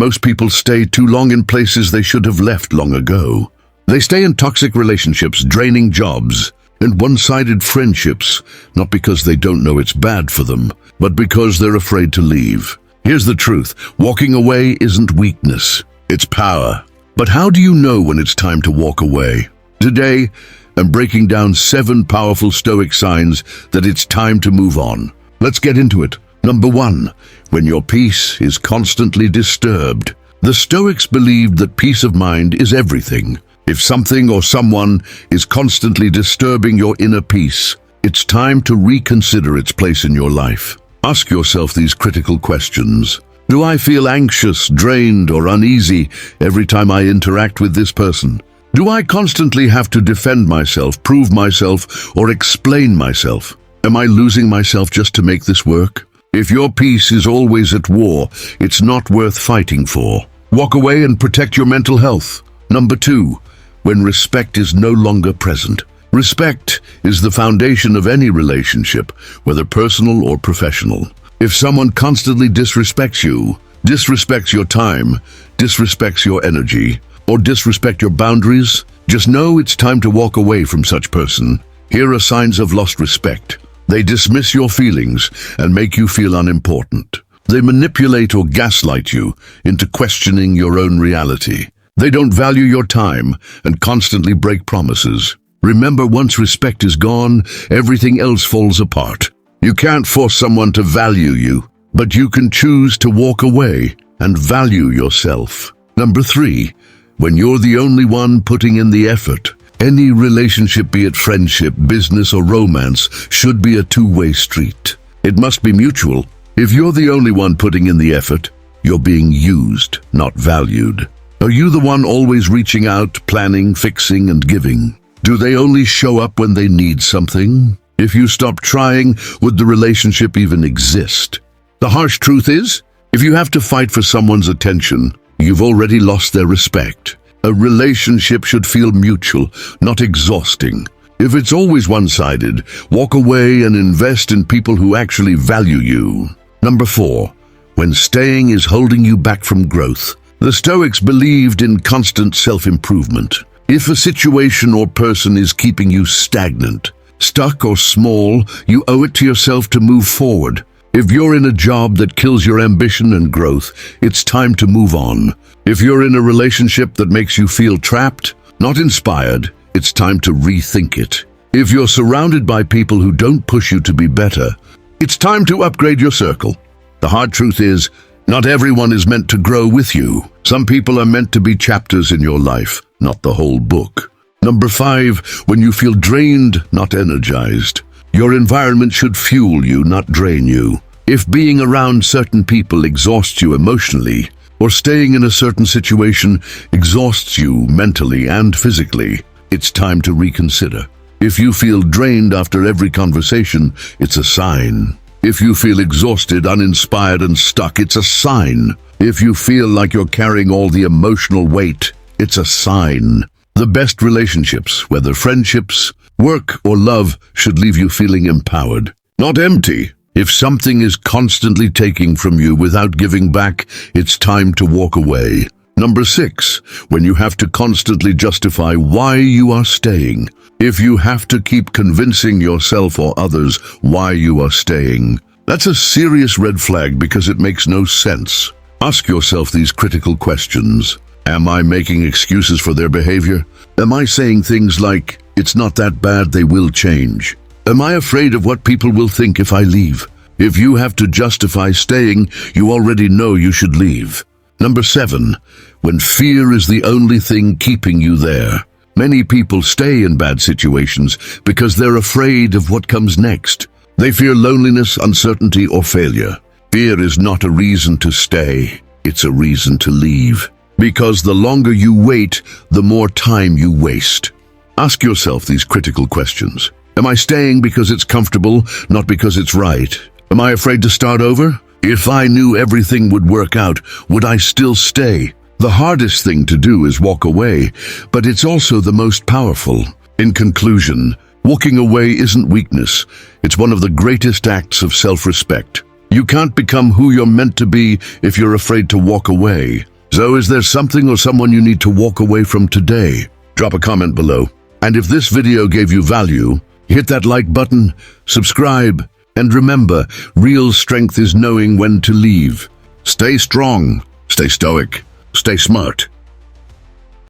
Most people stay too long in places they should have left long ago. They stay in toxic relationships, draining jobs, and one-sided friendships, not because they don't know it's bad for them, but because they're afraid to leave. Here's the truth. Walking away isn't weakness, it's power. But how do you know when it's time to walk away? Today, I'm breaking down 7 powerful Stoic signs that it's time to move on. Let's get into it. Number 1, when your peace is constantly disturbed. The Stoics believed that peace of mind is everything. If something or someone is constantly disturbing your inner peace, it's time to reconsider its place in your life. Ask yourself these critical questions. Do I feel anxious, drained, or uneasy every time I interact with this person? Do I constantly have to defend myself, prove myself, or explain myself? Am I losing myself just to make this work? If your peace is always at war, it's not worth fighting for. Walk away and protect your mental health. Number 2, when respect is no longer present. Respect is the foundation of any relationship, whether personal or professional. If someone constantly disrespects you, disrespects your time, disrespects your energy, or disrespect your boundaries, just know it's time to walk away from such person. Here are signs of lost respect. They dismiss your feelings and make you feel unimportant. They manipulate or gaslight you into questioning your own reality. They don't value your time and constantly break promises. Remember, once respect is gone, everything else falls apart. You can't force someone to value you, but you can choose to walk away and value yourself. Number 3, when you're the only one putting in the effort. Any relationship, be it friendship, business, or romance, should be a two-way street. It must be mutual. If you're the only one putting in the effort, you're being used, not valued. Are you the one always reaching out, planning, fixing, and giving? Do they only show up when they need something? If you stop trying, would the relationship even exist? The harsh truth is, if you have to fight for someone's attention, you've already lost their respect. A relationship should feel mutual, not exhausting. If it's always one-sided, walk away and invest in people who actually value you. Number 4, when staying is holding you back from growth. The Stoics believed in constant self-improvement. If a situation or person is keeping you stagnant, stuck, or small, you owe it to yourself to move forward. If you're in a job that kills your ambition and growth, it's time to move on. If you're in a relationship that makes you feel trapped, not inspired, it's time to rethink it. If you're surrounded by people who don't push you to be better, it's time to upgrade your circle. The hard truth is, not everyone is meant to grow with you. Some people are meant to be chapters in your life, not the whole book. Number 5, when you feel drained, not energized. Your environment should fuel you, not drain you. If being around certain people exhausts you emotionally, or staying in a certain situation exhausts you mentally and physically, it's time to reconsider. If you feel drained after every conversation, it's a sign. If you feel exhausted, uninspired, and stuck, it's a sign. If you feel like you're carrying all the emotional weight, it's a sign. The best relationships, whether friendships, work, or love, should leave you feeling empowered, not empty. If something is constantly taking from you without giving back, it's time to walk away. Number 6, when you have to constantly justify why you are staying. If you have to keep convincing yourself or others why you are staying, that's a serious red flag because it makes no sense. Ask yourself these critical questions. Am I making excuses for their behavior? Am I saying things like, it's not that bad, they will change? Am I afraid of what people will think if I leave? If you have to justify staying, you already know you should leave. Number 7, when fear is the only thing keeping you there. Many people stay in bad situations because they're afraid of what comes next. They fear loneliness, uncertainty, or failure. Fear is not a reason to stay, it's a reason to leave. Because the longer you wait, the more time you waste. Ask yourself these critical questions. Am I staying because it's comfortable, not because it's right? Am I afraid to start over? If I knew everything would work out, would I still stay? The hardest thing to do is walk away, but it's also the most powerful. In conclusion, walking away isn't weakness. It's one of the greatest acts of self-respect. You can't become who you're meant to be if you're afraid to walk away. So is there something or someone you need to walk away from today? Drop a comment below. And if this video gave you value, hit that like button, subscribe, and remember, real strength is knowing when to leave. Stay strong, stay stoic, stay smart.